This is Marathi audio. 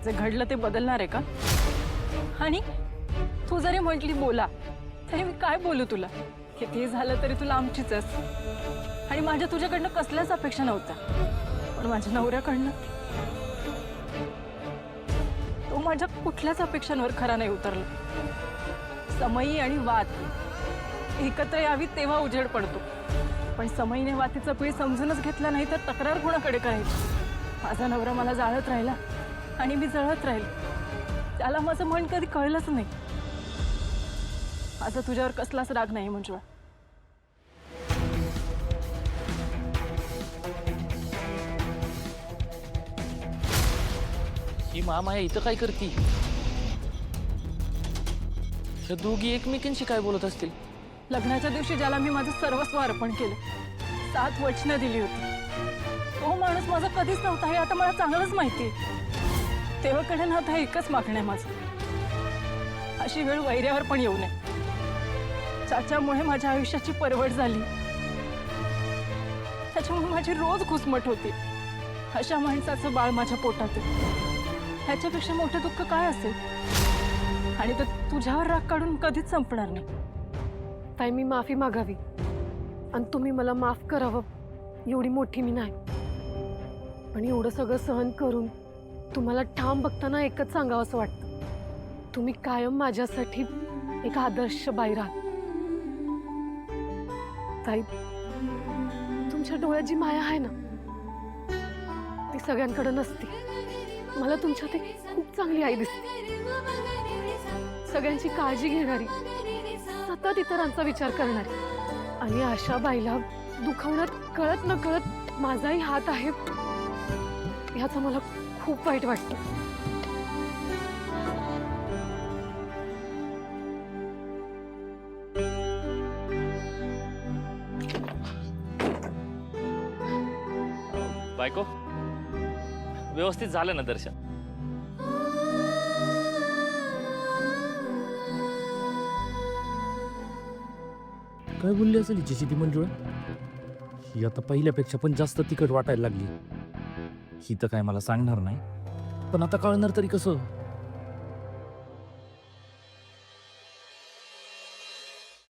जे घडलं ते बदलणार आहे का? आणि तू जरी म्हटली बोला तरी मी काय बोलू तुला? किती झालं तरी तुला आमचीच आहेस. आणि माझ्या तुझ्याकडनं कसल्याच अपेक्षा नव्हत्या, पण माझ्या नवऱ्याकडनं तो माझ्या कुठल्याच अपेक्षांवर खरा नाही उतरला. समयी आणि वात एकत्र यावी तेव्हा उजेड पडतो, पण समयीने वातीचं पीळ समजूनच घेतलं नाही तर तक्रार कोणाकडे करायची? माझा नवरा मला जाळत राहिला आणि मी जळत राहिले. त्याला माझं मन कधी कळलंच नाही. माझा तुझ्यावर कसलाच राग नाही मंजुळा. ही महामाया इथं काय करती? त्या दोघी एकमेकांशी काय बोलत असतील? लग्नाच्या दिवशी ज्याला मी माझं सर्वस्व अर्पण केलं, 7 वचनं दिली होती, तो माणूस माझा कधीच नव्हता हे आता मला चांगलंच माहिती आहे. तेव्हाकडे ना आता एकच मागणं आहे माझं, अशी वेळ वैऱ्यावर पण येऊ नये. ज्याच्यामुळे माझ्या आयुष्याची परवड झाली, त्याच्यामुळे माझी रोज घुसमट होती. अशा माणसाचं बाळ माझ्या पोटात आहे. ह्याच्यापेक्षा मोठं दुःख काय असेल? आणि तर तुझ्यावर राग काढून कधीच संपणार नाही. ताई, मी माफी मागावी आणि तुम्ही मला माफ करावं. एवढी मोठी मी नाही, पण एवढं सगळं सहन करून तुम्हाला ठाम बघताना एकच सांगावं असं वाटतं, तुम्ही कायम माझ्यासाठी एक आदर्श बाई राहा. ताई, तुमच्या डोळ्यात जी माया आहे ना, ती सगळ्यांकडे नसते. मला तुमच्यात एक खूप चांगली आई दिसते, सगळ्यांची काळजी घेणारी, सतत इतरांचा विचार करणारी. आणि अशा बाईला दुखावण्यात कळत न कळत माझाही हात आहे, ह्याचं मला खूप वाईट वाटतं. बायको, व्यवस्थित झालं ना दर्शन? काय बोलली असेल हिची ती मंजुळा? ही आता पहिल्यापेक्षा पण जास्त तिखट वाटायला लागली. ही तर काय मला सांगणार नाही, पण आता कळणार तरी कसं?